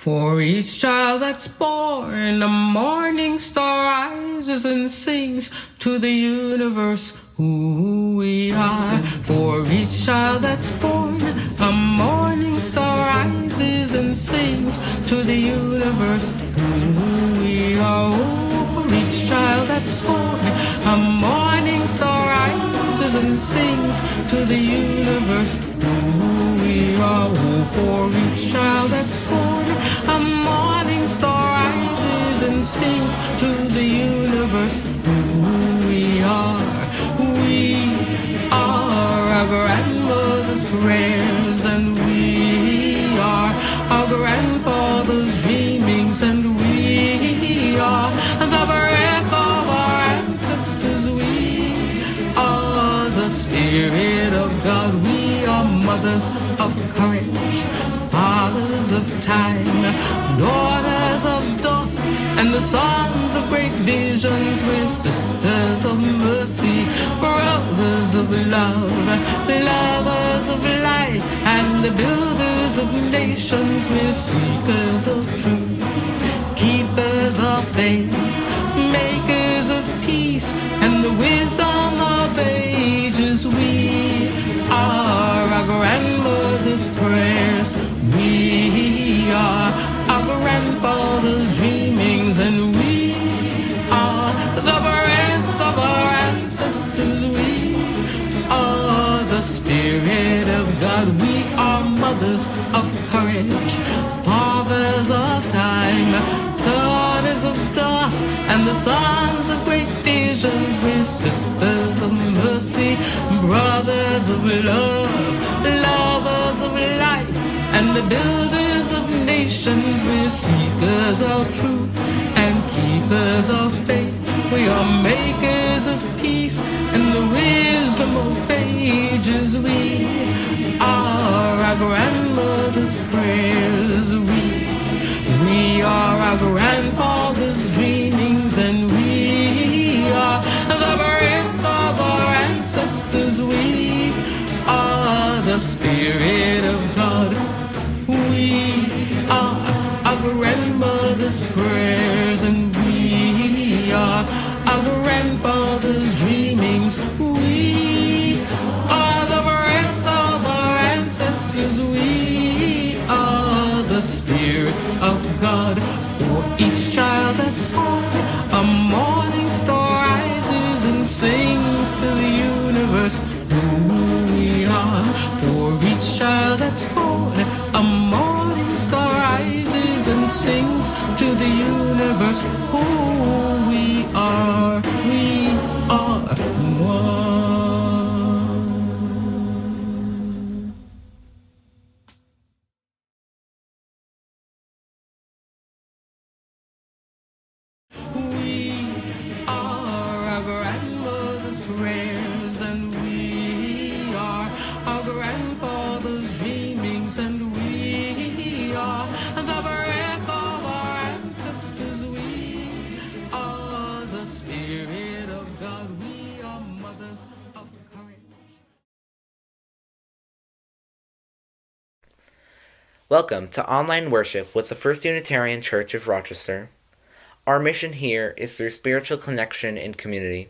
For each child that's born, a morning star rises and sings to the universe who we are. For each child that's born, a morning star rises and sings to the universe who we are. Oh, for each child that's born, a morning star rises and sings to the universe who we are. Oh, for each child that's born, a morning star rises and sings to the universe who we are. We are our grandmother's prayers, and we are our grandfather's dreamings, and we are the breath of our ancestors. We are the Spirit of God. We are mothers of courage, fathers of time, daughters of dust, and the sons of great visions. We're sisters of mercy, brothers of love, lovers of life, and the builders of nations. We're seekers of truth, keepers of faith, makers of peace, and the wisdom of ages. We are our grandmother's prayers. We are our grandfather's dreamings, and we are the breath of our ancestors. We are the Spirit of God. We are mothers of courage, fathers of time, daughters of dust, and the sons of great visions. We're sisters of mercy, brothers of love, lovers of life, and the builders of nations. We're seekers of truth and keepers of faith. We are makers of peace and the wisdom of ages. We are our grandmother's prayers. We are our grandfather's dreamings, and we are the breath of our ancestors. We are the Spirit of God. We are our grandmother's prayers, and we are our grandfather's dreamings. We are the breath of our ancestors. We are the Spirit of God. For each child that's born, a morning star rises and sings to the universe who we are. For each child that's born, a morning star rises and sings to the universe who we are. We are one. We are our grandmother's prayers, and we are our grandfather's dreamings, and we are the breath of our ancestors. We are the Spirit of God. We are mothers of courage. Welcome to online worship with the First Unitarian Church of Rochester. Our mission here is through spiritual connection and community.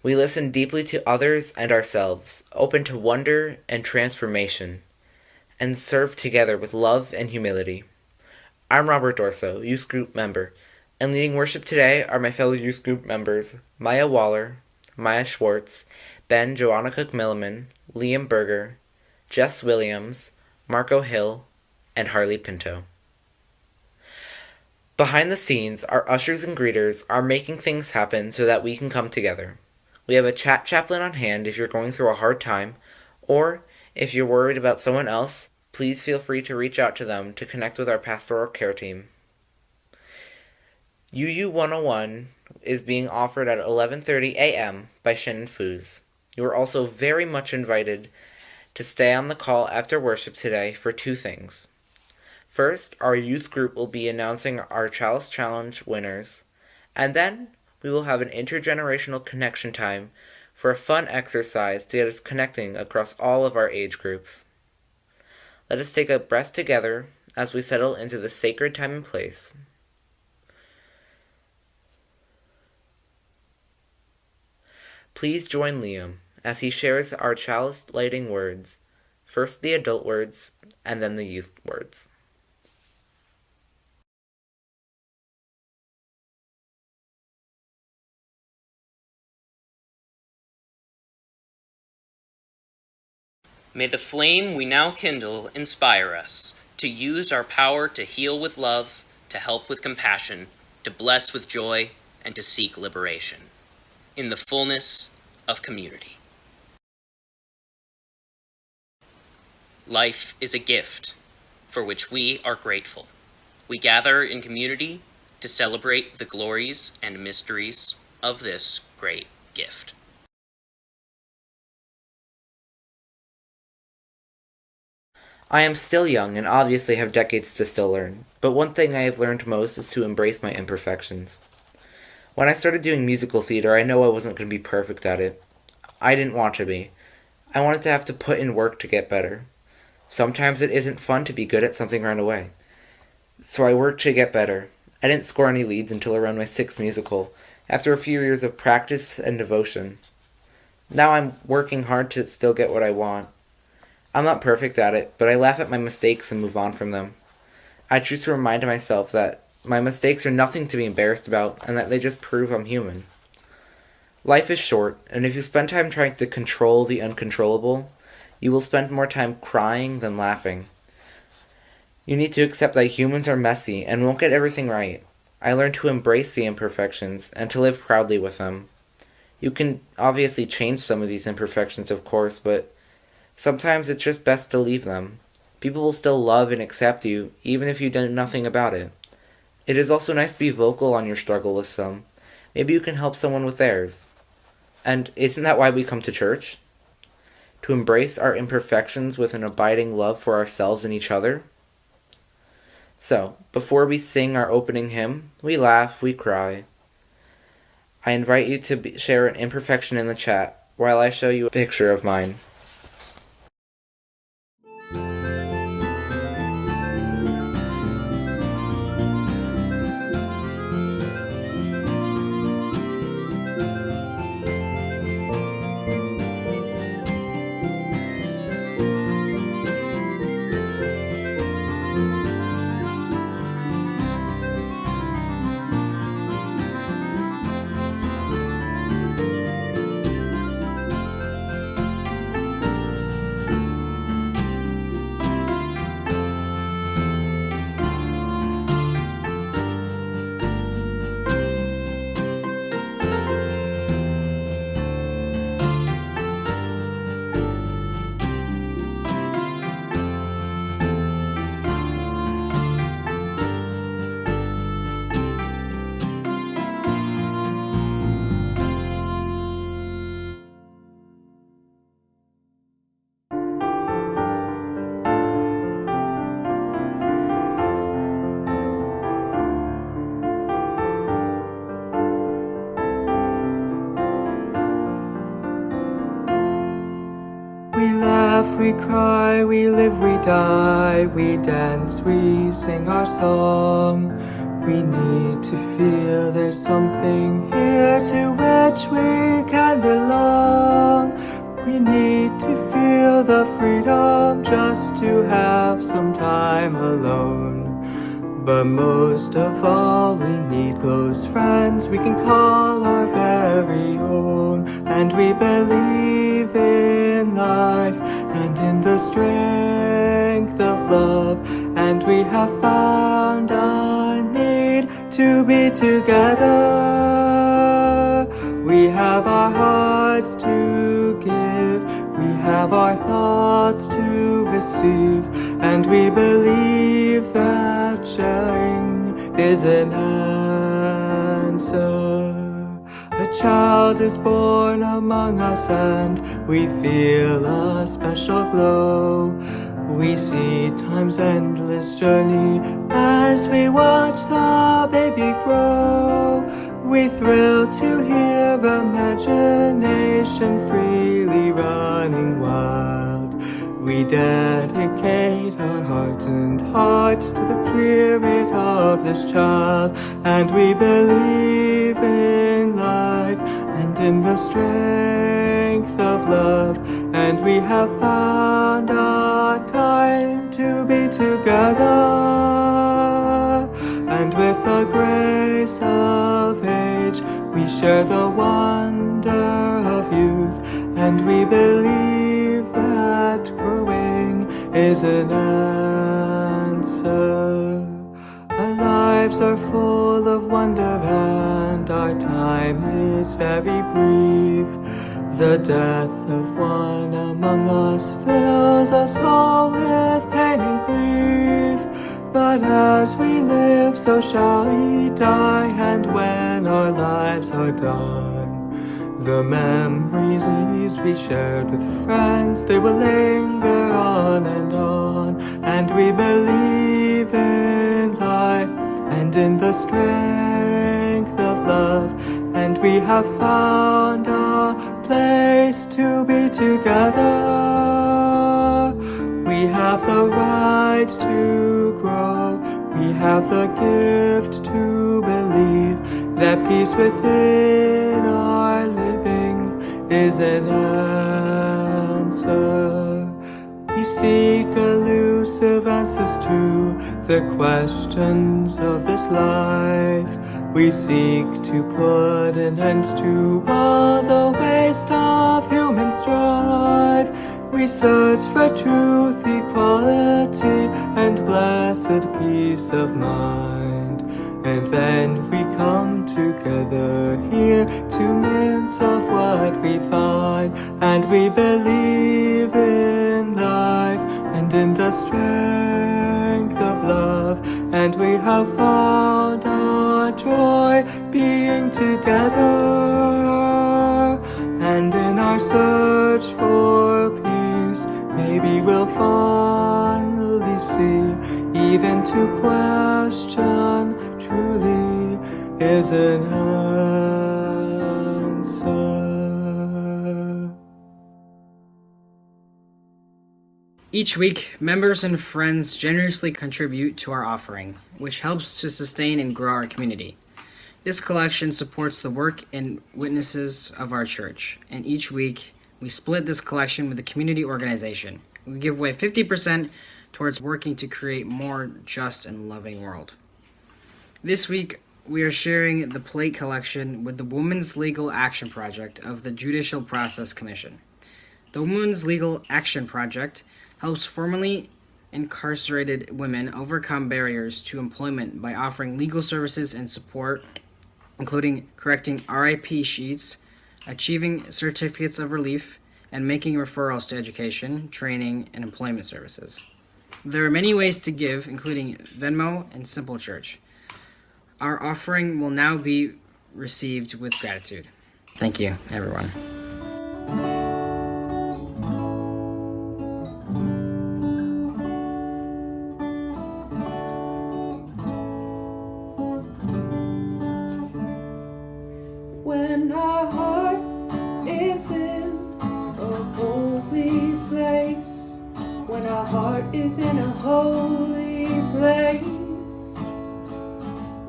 We listen deeply to others and ourselves, open to wonder and transformation, and serve together with love and humility. I'm Robert Dorso, youth group member, and leading worship today are my fellow youth group members Maya Waller, Maya Schwartz, Ben Joanna Cook-Milliman, Liam Berger, Jess Williams, Marco Hill, and Harley Pinto. Behind the scenes, our ushers and greeters are making things happen so that we can come together. We have a chat chaplain on hand if you're going through a hard time, or if you're worried about someone else, please feel free to reach out to them to connect with our pastoral care team. UU 101 is being offered at 11:30 a.m. by Shannon Foos. You are also very much invited to stay on the call after worship today for two things. First, our youth group will be announcing our Chalice Challenge winners, and then we will have an intergenerational connection time for a fun exercise to get us connecting across all of our age groups. Let us take a breath together as we settle into the sacred time and place. Please join Liam as he shares our chalice lighting words, first the adult words, and then the youth words. May the flame we now kindle inspire us to use our power to heal with love, to help with compassion, to bless with joy, and to seek liberation in the fullness of community. Life is a gift for which we are grateful. We gather in community to celebrate the glories and mysteries of this great gift. I am still young and obviously have decades to still learn, but one thing I have learned most is to embrace my imperfections. When I started doing musical theater, I know I wasn't going to be perfect at it. I didn't want to be. I wanted to have to put in work to get better. Sometimes it isn't fun to be good at something right away. So I worked to get better. I didn't score any leads until around my 6th musical, after a few years of practice and devotion. Now I'm working hard to still get what I want. I'm not perfect at it, but I laugh at my mistakes and move on from them. I choose to remind myself that my mistakes are nothing to be embarrassed about, and that they just prove I'm human. Life is short, and if you spend time trying to control the uncontrollable, you will spend more time crying than laughing. You need to accept that humans are messy and won't get everything right. I learned to embrace the imperfections and to live proudly with them. You can obviously change some of these imperfections, of course, but sometimes it's just best to leave them. People will still love and accept you, even if you do nothing about it. It is also nice to be vocal on your struggle with some. Maybe you can help someone with theirs. And isn't that why we come to church? To embrace our imperfections with an abiding love for ourselves and each other? So, before we sing our opening hymn, we laugh, we cry. I invite you to share an imperfection in the chat while I show you a picture of mine. We cry, we live, we die, we dance, we sing our song. We need to feel there's something here to which we can belong. We need to feel the freedom just to have some time alone. But most of all, we need close friends we can call our very own. And we believe in life and in the strength of love. And we have found a need to be together. We have our hearts to give, we have our thoughts to receive, and we believe that sharing is an answer. A child is born among us and we feel a special glow. We see time's endless journey as we watch the baby grow. We thrill to hear imagination freely running wild. We dedicate our hearts to the spirit of this child, and we believe in life and in the strength of love, and we have found our time to be together. And with the grace of age, we share the wonder of youth, and we believe that growing is an answer. Our lives are full of wonder, and our time is very brief. The death of one among us fills us all with pain and grief. But as we live, so shall we die, and when our lives are done, the memories we shared with friends, they will linger on, and we believe in life and in the strength of love, and we have found a place to be together. We have the right to grow, we have the gift to believe that peace within our living is an answer. We seek elusive answers to the questions of this life. We seek to put an end to all the waste of human strife. We search for truth, equality, and blessed peace of mind. And then we come together here to mince of what we find. And we believe in life and in the strength of love. And we have found our joy being together. And in our search for peace, maybe we'll finally see, even to question truly is an answer. Each week, members and friends generously contribute to our offering, which helps to sustain and grow our community. This collection supports the work and witnesses of our church, and each week we split this collection with the community organization. We give away 50% towards working to create a more just and loving world. This week, we are sharing the plate collection with the Women's Legal Action Project of the Judicial Process Commission. The Women's Legal Action Project helps formerly incarcerated women overcome barriers to employment by offering legal services and support, including correcting RIP sheets, achieving certificates of relief, and making referrals to education, training, and employment services. There are many ways to give, including Venmo and Simple Church. Our offering will now be received with gratitude. Thank you, everyone. When our heart is in a holy place, when our heart is in a holy place,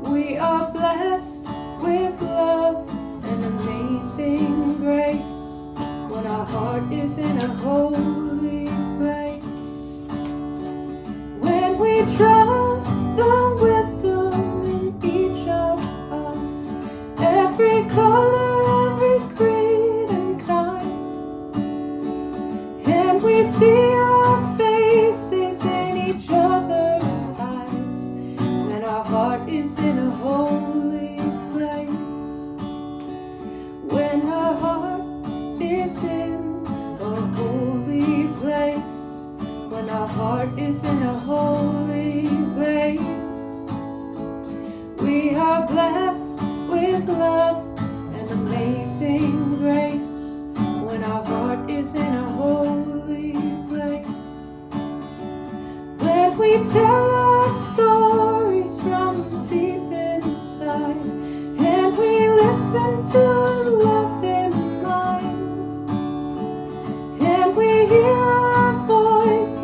we are blessed with love and amazing grace. When our heart is in a holy place, when we trust the wisdom in each of us, every color, every creed and kind, and we see our faces in each other's eyes, when our heart is in a holy place, when our heart is in a holy place, when our heart is in a holy place, we are blessed with love and amazing grace. When our heart is in a holy place, when we tell our stories from deep inside, and we listen to love in mind, and we hear our voices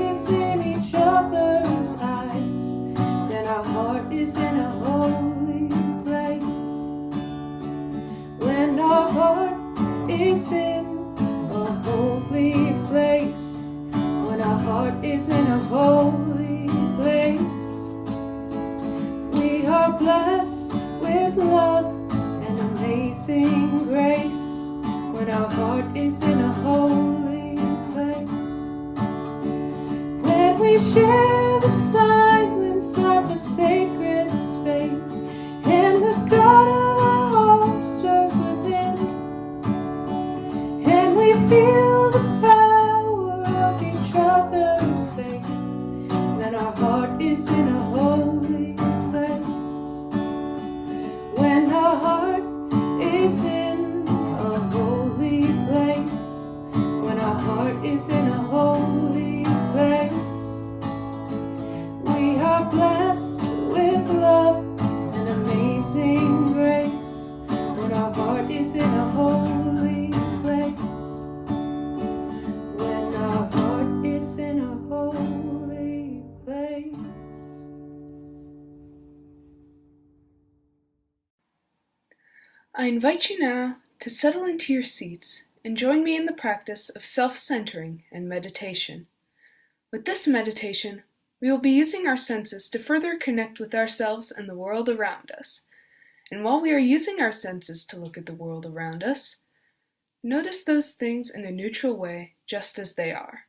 amazing grace, when our heart is in a holy place, when we share the silence of a sacred space, and the God of our heart stirs within, and we feel the power of each other's faith, then our heart is in a holy place. When our heart is in a holy place, when our heart is in a holy place, we are blessed with love and amazing grace. When our heart is in a holy place, when our heart is in a holy place. I invite you now to settle into your seats and join me in the practice of self-centering and meditation. With this meditation, we will be using our senses to further connect with ourselves and the world around us. And while we are using our senses to look at the world around us, notice those things in a neutral way, just as they are.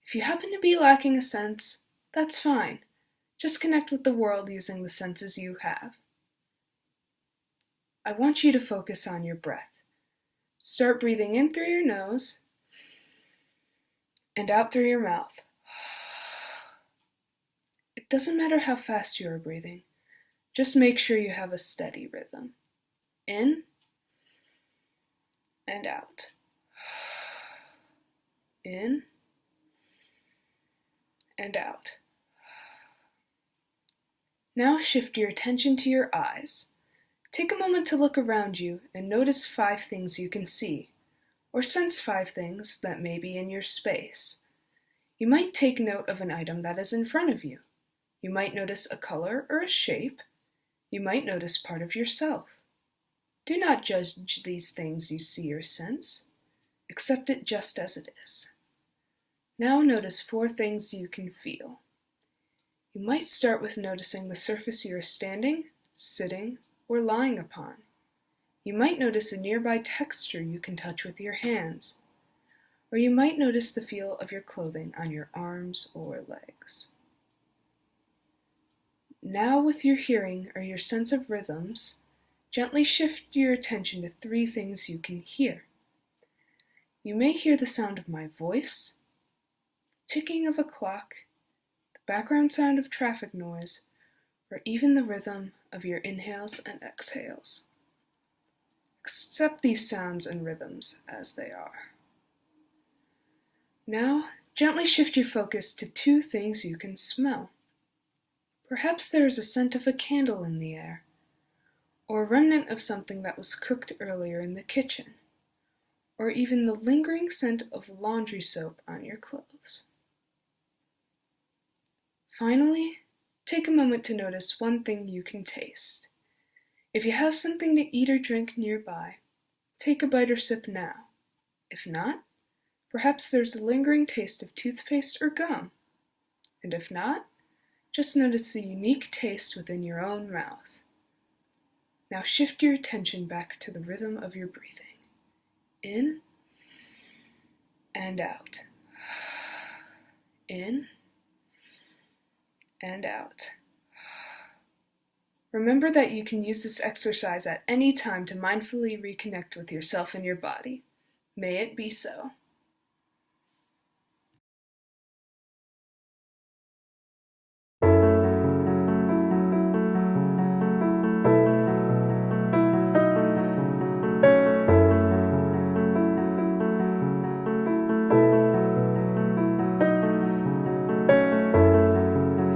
If you happen to be lacking a sense, that's fine. Just connect with the world using the senses you have. I want you to focus on your breath. Start breathing in through your nose and out through your mouth. It doesn't matter how fast you are breathing. Just make sure you have a steady rhythm. In and out. In and out. Now shift your attention to your eyes. Take a moment to look around you and notice 5 things you can see, or sense 5 things that may be in your space. You might take note of an item that is in front of you. You might notice a color or a shape. You might notice part of yourself. Do not judge these things you see or sense. Accept it just as it is. Now notice 4 things you can feel. You might start with noticing the surface you are standing, sitting, or lying upon. You might notice a nearby texture you can touch with your hands, or you might notice the feel of your clothing on your arms or legs. Now with your hearing or your sense of rhythms, gently shift your attention to 3 things you can hear. You may hear the sound of my voice, the ticking of a clock, the background sound of traffic noise, or even the rhythm of your inhales and exhales. Accept these sounds and rhythms as they are. Now, gently shift your focus to 2 things you can smell. Perhaps there is a scent of a candle in the air, or a remnant of something that was cooked earlier in the kitchen, or even the lingering scent of laundry soap on your clothes. Finally, take a moment to notice 1 thing you can taste. If you have something to eat or drink nearby, take a bite or sip now. If not, perhaps there's a lingering taste of toothpaste or gum. And if not, just notice the unique taste within your own mouth. Now shift your attention back to the rhythm of your breathing. In and out. In and out. Remember that you can use this exercise at any time to mindfully reconnect with yourself and your body. May it be so.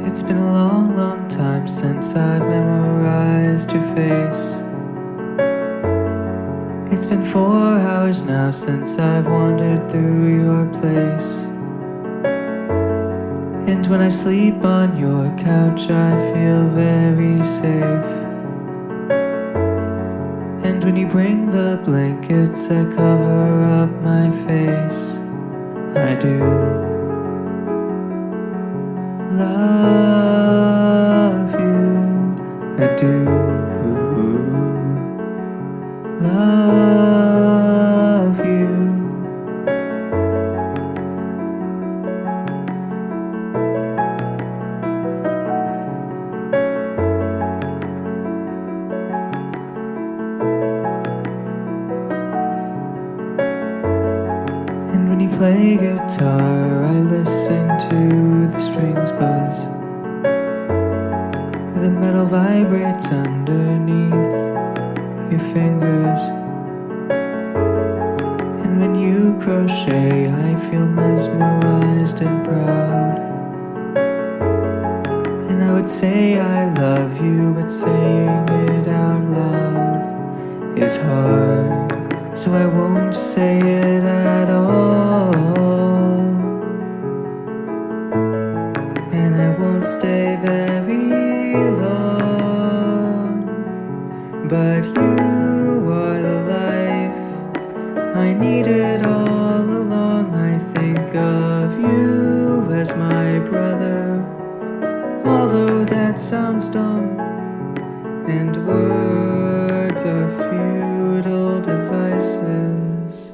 It's been a long, long time since I've memorized your face. It's been 4 hours now since I've wandered through your place. And when I sleep on your couch I feel very safe. And when you bring the blankets that cover up my face, I do love you, I do love When you play guitar, I listen to the strings buzz. The metal vibrates underneath your fingers. And when you crochet, I feel mesmerized and proud. And I would say I love you, but saying it out loud is hard. So I won't say it at all. And I won't stay very long. But you are the life I needed all along. I think of you as my brother, although that sounds dumb, and words are futile devices.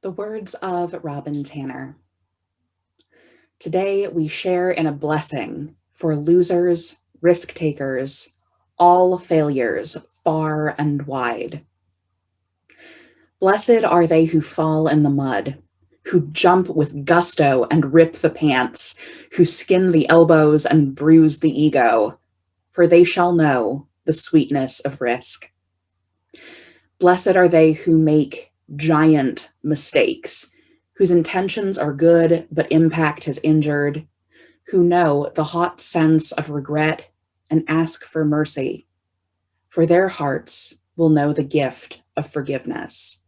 The words of Robin Tanner. Today we share in a blessing for losers, risk takers, all failures far and wide. Blessed are they who fall in the mud, who jump with gusto and rip the pants, who skin the elbows and bruise the ego, for they shall know the sweetness of risk. Blessed are they who make giant mistakes, whose intentions are good but impact has injured, who know the hot sense of regret and ask for mercy, for their hearts will know the gift of forgiveness.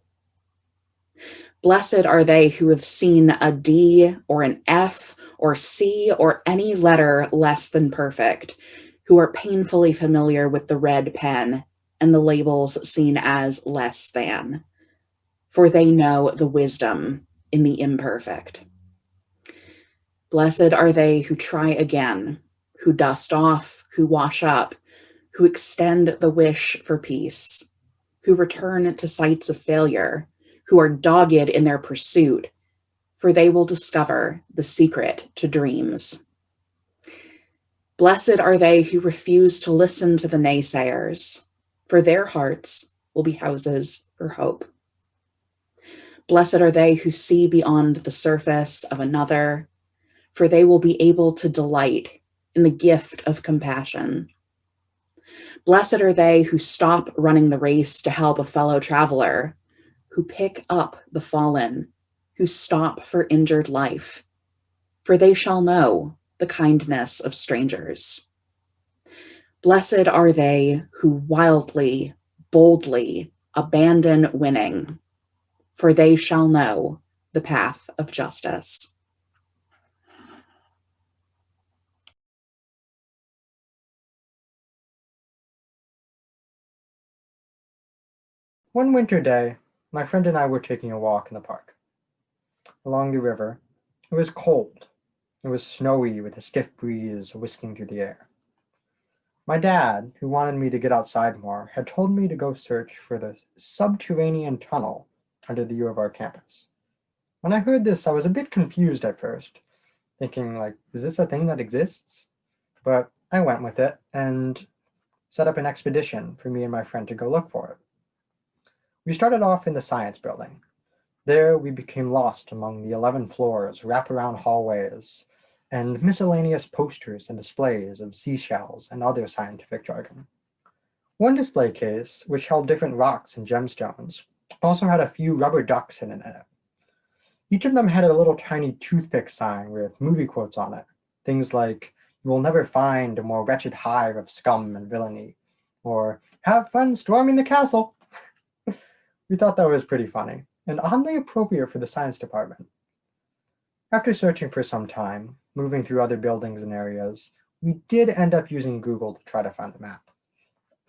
Blessed are they who have seen a D or an F or C or any letter less than perfect, who are painfully familiar with the red pen and the labels seen as less than, for they know the wisdom in the imperfect. Blessed are they who try again, who dust off, who wash up, who extend the wish for peace, who return to sites of failure, who are dogged in their pursuit, for they will discover the secret to dreams. Blessed are they who refuse to listen to the naysayers, for their hearts will be houses for hope. Blessed are they who see beyond the surface of another, for they will be able to delight in the gift of compassion. Blessed are they who stop running the race to help a fellow traveler, who pick up the fallen, who stop for injured life, for they shall know the kindness of strangers. Blessed are they who wildly, boldly abandon winning, for they shall know the path of justice. One winter day, my friend and I were taking a walk in the park. Along the river, it was cold. It was snowy with a stiff breeze whisking through the air. My dad, who wanted me to get outside more, had told me to go search for the subterranean tunnel under the U of R campus. When I heard this, I was a bit confused at first, thinking, is this a thing that exists? But I went with it and set up an expedition for me and my friend to go look for it. We started off in the science building. There we became lost among the 11 floors, wraparound hallways, and miscellaneous posters and displays of seashells and other scientific jargon. One display case, which held different rocks and gemstones, also had a few rubber ducks hidden in it. Each of them had a little tiny toothpick sign with movie quotes on it. Things like, "You will never find a more wretched hive of scum and villainy," or "Have fun storming the castle." We thought that was pretty funny, and oddly appropriate for the science department. After searching for some time, moving through other buildings and areas, we did end up using Google to try to find the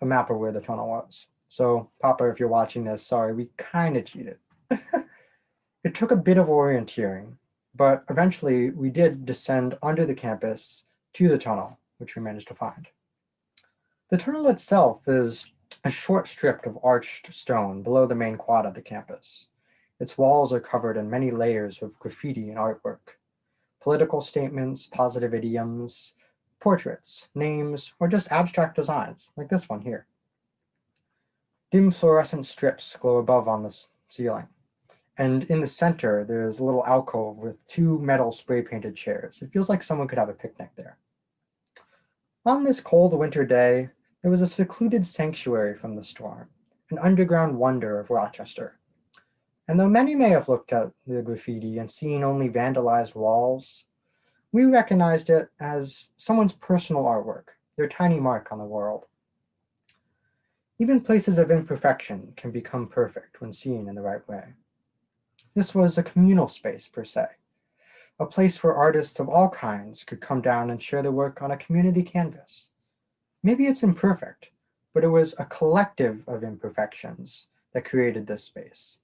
map of where the tunnel was. So, Papa, if you're watching this, sorry, we kind of cheated. It took a bit of orienteering, but eventually we did descend under the campus to the tunnel, which we managed to find. The tunnel itself is a short strip of arched stone below the main quad of the campus. Its walls are covered in many layers of graffiti and artwork. Political statements, positive idioms, portraits, names, or just abstract designs, like this one here. Dim fluorescent strips glow above on the ceiling. And in the center, there's a little alcove with 2 metal spray-painted chairs. It feels like someone could have a picnic there. On this cold winter day, there was a secluded sanctuary from the storm, an underground wonder of Rochester. And though many may have looked at the graffiti and seen only vandalized walls, we recognized it as someone's personal artwork, their tiny mark on the world. Even places of imperfection can become perfect when seen in the right way. This was a communal space, per se, a place where artists of all kinds could come down and share their work on a community canvas. Maybe it's imperfect, but it was a collective of imperfections that created this space,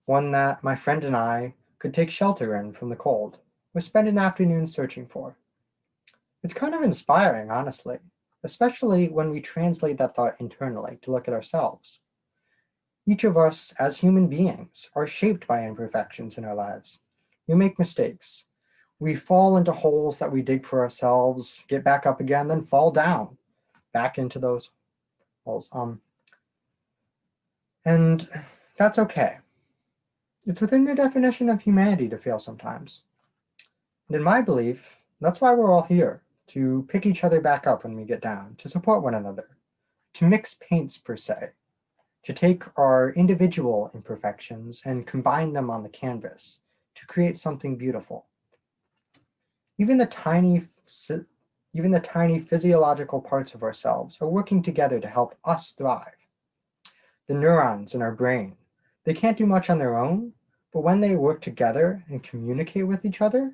one that my friend and I could take shelter in from the cold, or spend an afternoon searching for. It's kind of inspiring, honestly, especially when we translate that thought internally to look at ourselves. Each of us, as human beings, are shaped by imperfections in our lives. We make mistakes. We fall into holes that we dig for ourselves, get back up again, then fall down back into those holes. And that's okay. It's within the definition of humanity to fail sometimes. And in my belief, that's why we're all here, to pick each other back up when we get down, to support one another, to mix paints per se, to take our individual imperfections and combine them on the canvas to create something beautiful. Even the tiny physiological parts of ourselves are working together to help us thrive. The neurons in our brain, they can't do much on their own, but when they work together and communicate with each other,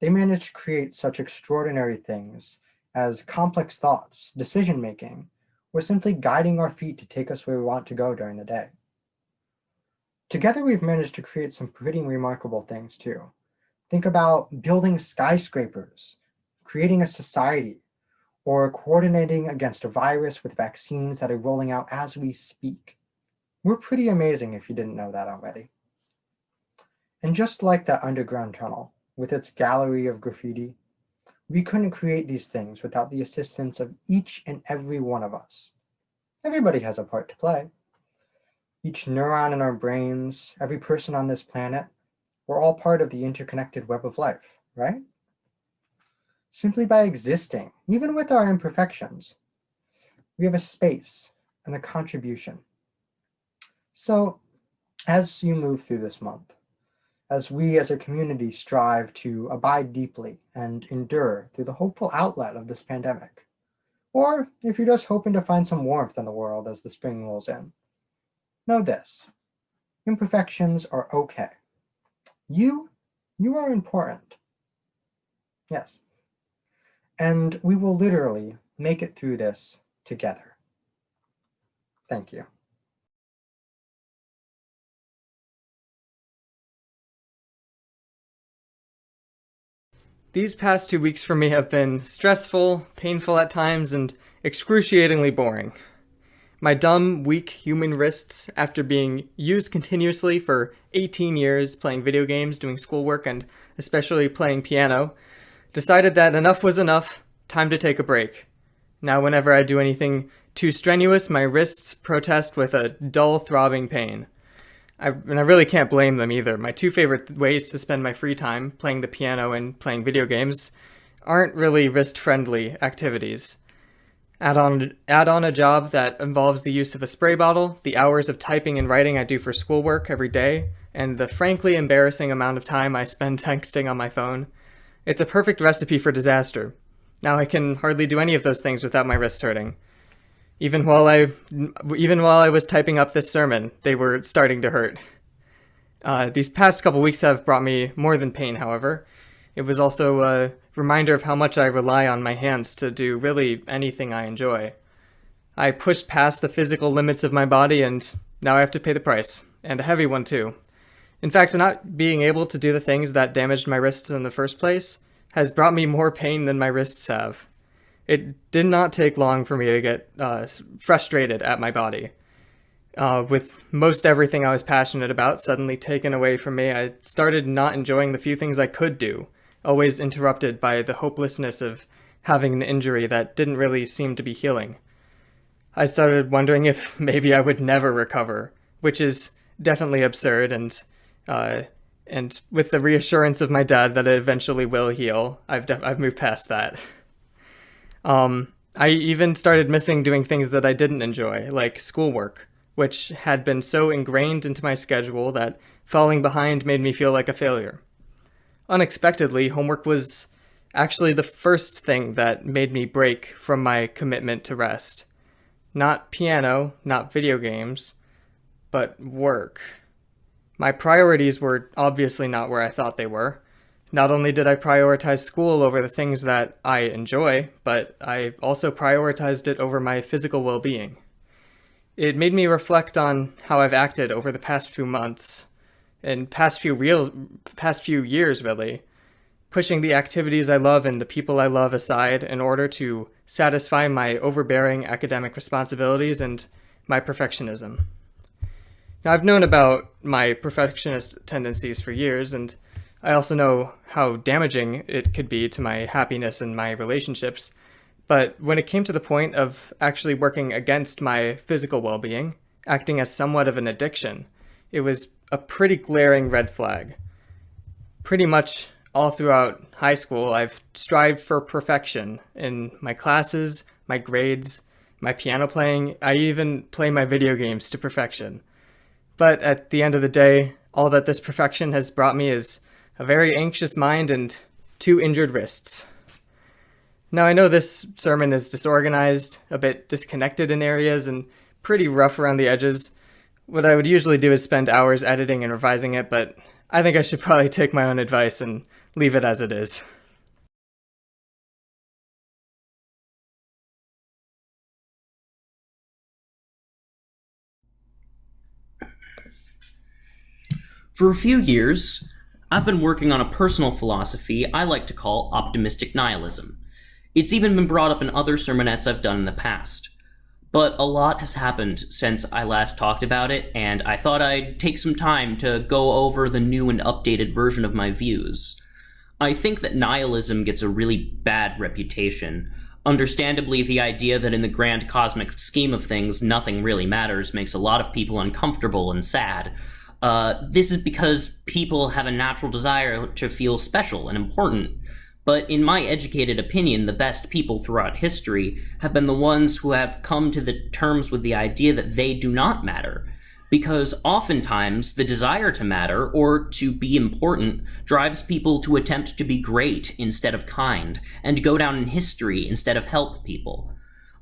they manage to create such extraordinary things as complex thoughts, decision-making, or simply guiding our feet to take us where we want to go during the day. Together, we've managed to create some pretty remarkable things too. Think about building skyscrapers, creating a society, or coordinating against a virus with vaccines that are rolling out as we speak. We're pretty amazing if you didn't know that already. And just like that underground tunnel, with its gallery of graffiti, we couldn't create these things without the assistance of each and every one of us. Everybody has a part to play. Each neuron in our brains, every person on this planet, we're all part of the interconnected web of life, right? Simply by existing, even with our imperfections, we have a space and a contribution. So, as you move through this month, as we as a community strive to abide deeply and endure through the hopeful outlet of this pandemic, or if you're just hoping to find some warmth in the world as the spring rolls in, know this: imperfections are okay. You are important. Yes. And we will literally make it through this together. Thank you. These past 2 weeks for me have been stressful, painful at times, and excruciatingly boring. My dumb, weak human wrists, after being used continuously for 18 years playing video games, doing schoolwork, and especially playing piano, decided that enough was enough, time to take a break. Now whenever I do anything too strenuous, my wrists protest with a dull, throbbing pain. And I really can't blame them either. My 2 favorite ways to spend my free time, playing the piano and playing video games, aren't really wrist-friendly activities. Add on a job that involves the use of a spray bottle, the hours of typing and writing I do for schoolwork every day, and the frankly embarrassing amount of time I spend texting on my phone. It's a perfect recipe for disaster. Now I can hardly do any of those things without my wrists hurting. Even while I was typing up this sermon, they were starting to hurt. These past couple weeks have brought me more than pain, however. It was also a reminder of how much I rely on my hands to do really anything I enjoy. I pushed past the physical limits of my body, and now I have to pay the price, and a heavy one too. In fact, not being able to do the things that damaged my wrists in the first place has brought me more pain than my wrists have. It did not take long for me to get frustrated at my body. With most everything I was passionate about suddenly taken away from me, I started not enjoying the few things I could do, always interrupted by the hopelessness of having an injury that didn't really seem to be healing. I started wondering if maybe I would never recover, which is definitely absurd, and with the reassurance of my dad that it eventually will heal, I've moved past that. I even started missing doing things that I didn't enjoy, like schoolwork, which had been so ingrained into my schedule that falling behind made me feel like a failure. Unexpectedly, homework was actually the first thing that made me break from my commitment to rest. Not piano, not video games, but work. My priorities were obviously not where I thought they were. Not only did I prioritize school over the things that I enjoy, but I also prioritized it over my physical well-being. It made me reflect on how I've acted over the past few months, and past few years, really, pushing the activities I love and the people I love aside in order to satisfy my overbearing academic responsibilities and my perfectionism. Now, I've known about my perfectionist tendencies for years, and I also know how damaging it could be to my happiness and my relationships, but when it came to the point of actually working against my physical well-being, acting as somewhat of an addiction, it was a pretty glaring red flag. Pretty much all throughout high school, I've strived for perfection in my classes, my grades, my piano playing. I even play my video games to perfection. But at the end of the day, all that this perfection has brought me is a very anxious mind and 2 injured wrists. Now, I know this sermon is disorganized, a bit disconnected in areas, and pretty rough around the edges. What I would usually do is spend hours editing and revising it, but I think I should probably take my own advice and leave it as it is. For a few years, I've been working on a personal philosophy I like to call optimistic nihilism. It's even been brought up in other sermonettes I've done in the past. But a lot has happened since I last talked about it, and I thought I'd take some time to go over the new and updated version of my views. I think that nihilism gets a really bad reputation. Understandably, the idea that in the grand cosmic scheme of things, nothing really matters makes a lot of people uncomfortable and sad. This is because people have a natural desire to feel special and important. But in my educated opinion, the best people throughout history have been the ones who have come to the terms with the idea that they do not matter. Because oftentimes, the desire to matter, or to be important, drives people to attempt to be great instead of kind, and go down in history instead of help people.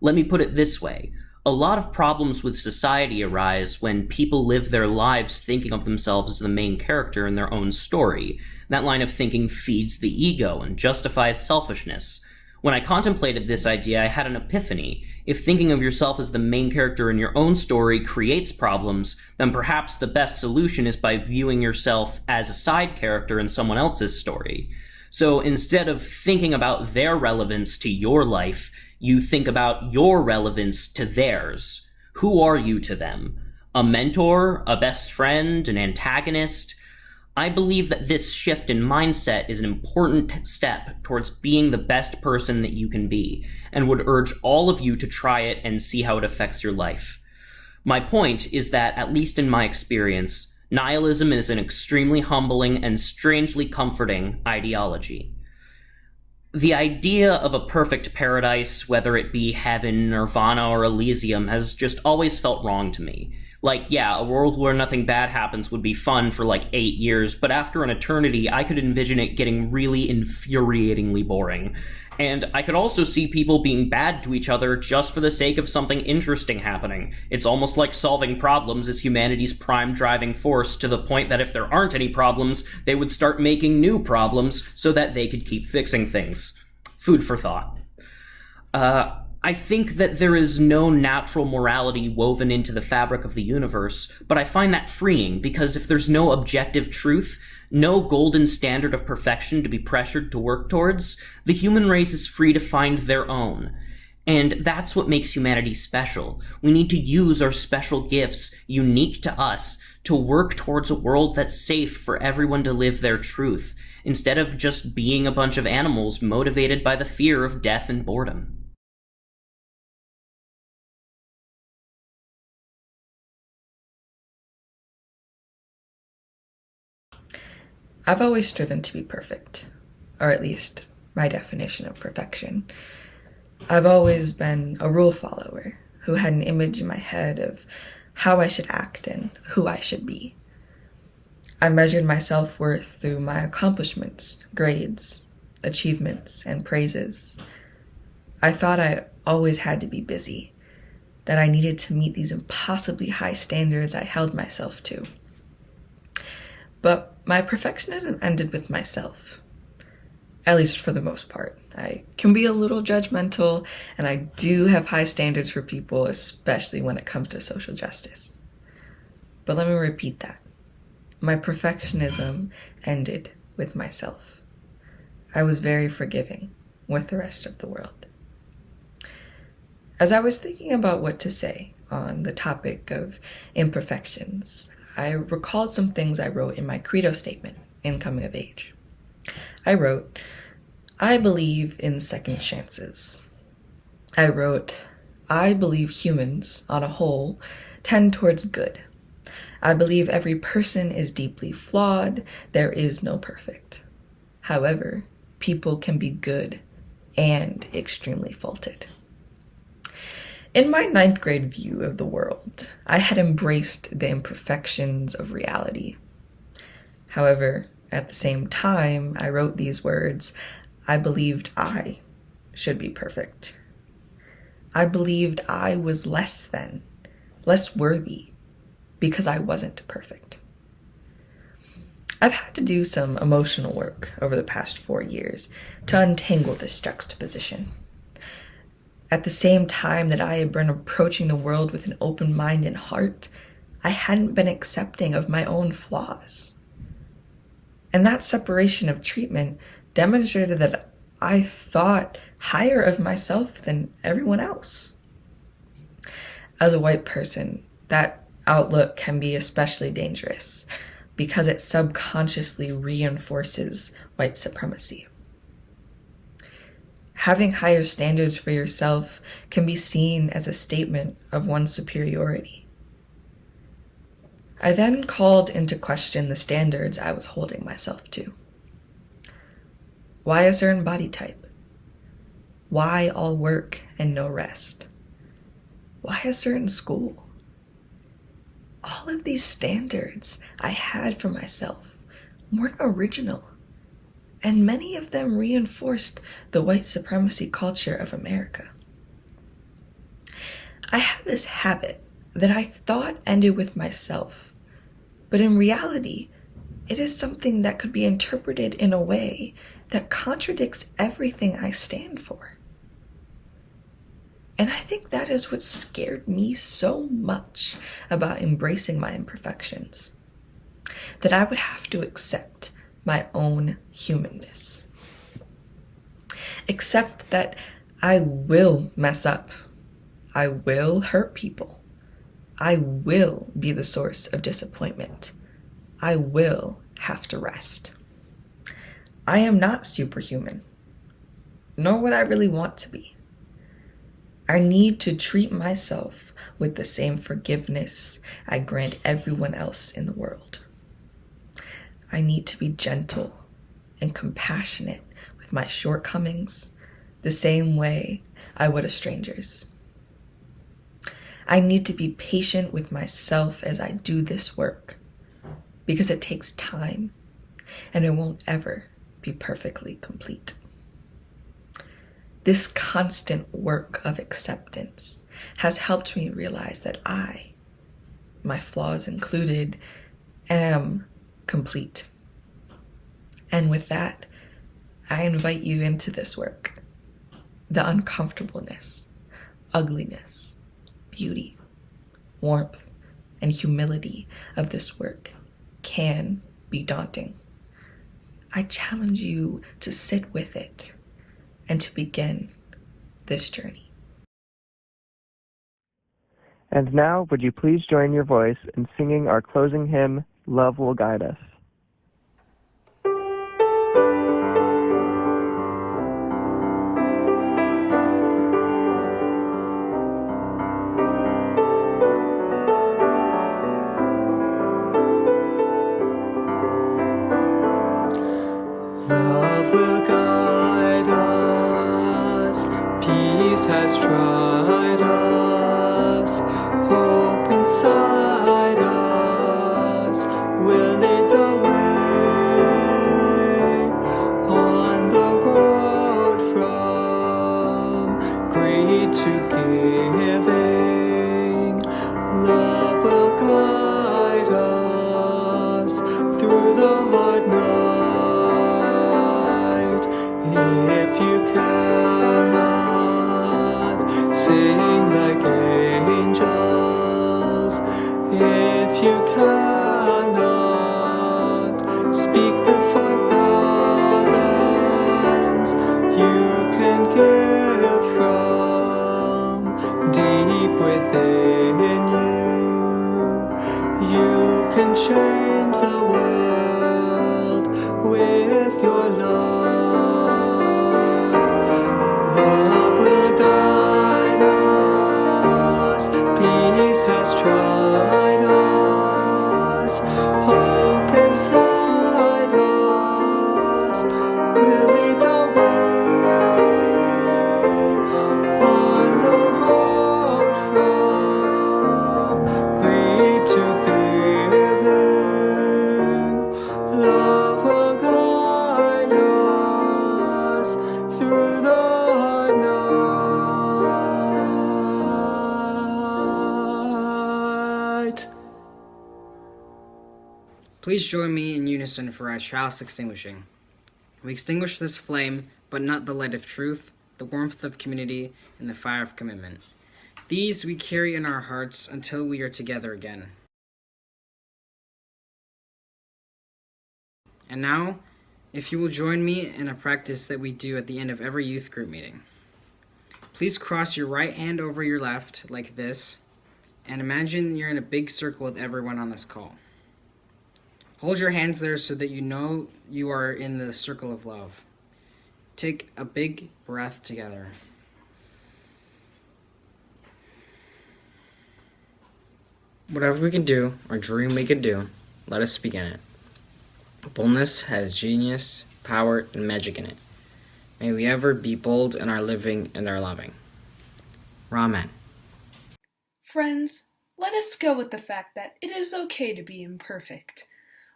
Let me put it this way. A lot of problems with society arise when people live their lives thinking of themselves as the main character in their own story. That line of thinking feeds the ego and justifies selfishness. When I contemplated this idea, I had an epiphany. If thinking of yourself as the main character in your own story creates problems, then perhaps the best solution is by viewing yourself as a side character in someone else's story. So instead of thinking about their relevance to your life, you think about your relevance to theirs. Who are you to them? A mentor? A best friend? An antagonist? I believe that this shift in mindset is an important step towards being the best person that you can be, and would urge all of you to try it and see how it affects your life. My point is that, at least in my experience, nihilism is an extremely humbling and strangely comforting ideology. The idea of a perfect paradise, whether it be heaven, nirvana, or Elysium, has just always felt wrong to me. Like, yeah, a world where nothing bad happens would be fun for like 8 years, but after an eternity, I could envision it getting really infuriatingly boring. And I could also see people being bad to each other just for the sake of something interesting happening. It's almost like solving problems is humanity's prime driving force, to the point that if there aren't any problems, they would start making new problems so that they could keep fixing things. Food for thought. I think that there is no natural morality woven into the fabric of the universe, but I find that freeing because if there's no objective truth, no golden standard of perfection to be pressured to work towards, the human race is free to find their own. And that's what makes humanity special. We need to use our special gifts, unique to us, to work towards a world that's safe for everyone to live their truth, instead of just being a bunch of animals motivated by the fear of death and boredom. I've always striven to be perfect, or at least my definition of perfection. I've always been a rule follower who had an image in my head of how I should act and who I should be. I measured my self-worth through my accomplishments, grades, achievements, and praises. I thought I always had to be busy, that I needed to meet these impossibly high standards I held myself to. But my perfectionism ended with myself, at least for the most part. I can be a little judgmental, and I do have high standards for people, especially when it comes to social justice. But let me repeat that. My perfectionism ended with myself. I was very forgiving with the rest of the world. As I was thinking about what to say on the topic of imperfections, I recalled some things I wrote in my credo statement in coming of age. I wrote, I believe in second chances. I wrote, I believe humans, on a whole, tend towards good. I believe every person is deeply flawed. There is no perfect. However, people can be good and extremely faulted. In my 9th grade view of the world, I had embraced the imperfections of reality. However, at the same time I wrote these words, I believed I should be perfect. I believed I was less than, less worthy, because I wasn't perfect. I've had to do some emotional work over the past 4 years to untangle this juxtaposition. At the same time that I had been approaching the world with an open mind and heart, I hadn't been accepting of my own flaws. And that separation of treatment demonstrated that I thought higher of myself than everyone else. As a white person, that outlook can be especially dangerous because it subconsciously reinforces white supremacy. Having higher standards for yourself can be seen as a statement of one's superiority. I then called into question the standards I was holding myself to. Why a certain body type? Why all work and no rest? Why a certain school? All of these standards I had for myself weren't original, and many of them reinforced the white supremacy culture of America. I had this habit that I thought ended with myself, but in reality, it is something that could be interpreted in a way that contradicts everything I stand for. And I think that is what scared me so much about embracing my imperfections, that I would have to accept my own humanness. Accept that I will mess up. I will hurt people. I will be the source of disappointment. I will have to rest. I am not superhuman, nor would I really want to be. I need to treat myself with the same forgiveness I grant everyone else in the world. I need to be gentle and compassionate with my shortcomings the same way I would a stranger's. I need to be patient with myself as I do this work because it takes time and it won't ever be perfectly complete. This constant work of acceptance has helped me realize that I, my flaws included, am complete. And with that, I invite you into this work, the uncomfortableness ugliness, beauty, warmth, and humility of this work can be daunting. I challenge you to sit with it and to begin this journey. And now, would you please join your voice in singing our closing hymn, Love Will Guide Us. Love will guide us, peace has tried us, hope inside us will lead the way on the road from greed to giving. Love will guide us through the hard night. If you cannot sing like angels, if you cannot speak before thousands, you can give from deep within you. You can change the world with your love. Love will guide us, peace has tried us, hope inside us will lead the way on the road from greed to giving. Love will guide us through the night. Please join me in unison for our chalice extinguishing. We extinguish this flame, but not the light of truth, the warmth of community, and the fire of commitment. These we carry in our hearts until we are together again. And now, if you will join me in a practice that we do at the end of every youth group meeting. Please cross your right hand over your left, like this, and imagine you're in a big circle with everyone on this call. Hold your hands there so that you know you are in the circle of love. Take a big breath together. Whatever we can do, or dream we could do, let us speak in it. Boldness has genius, power, and magic in it. May we ever be bold in our living and our loving. Ramen. Friends, let us go with the fact that it is okay to be imperfect.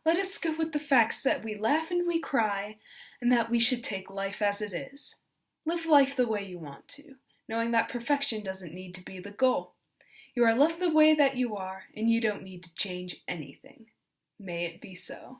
Let us go with the facts that we laugh and we cry, and that we should take life as it is. Live life the way you want to, knowing that perfection doesn't need to be the goal. You are loved the way that you are, and you don't need to change anything. May it be so.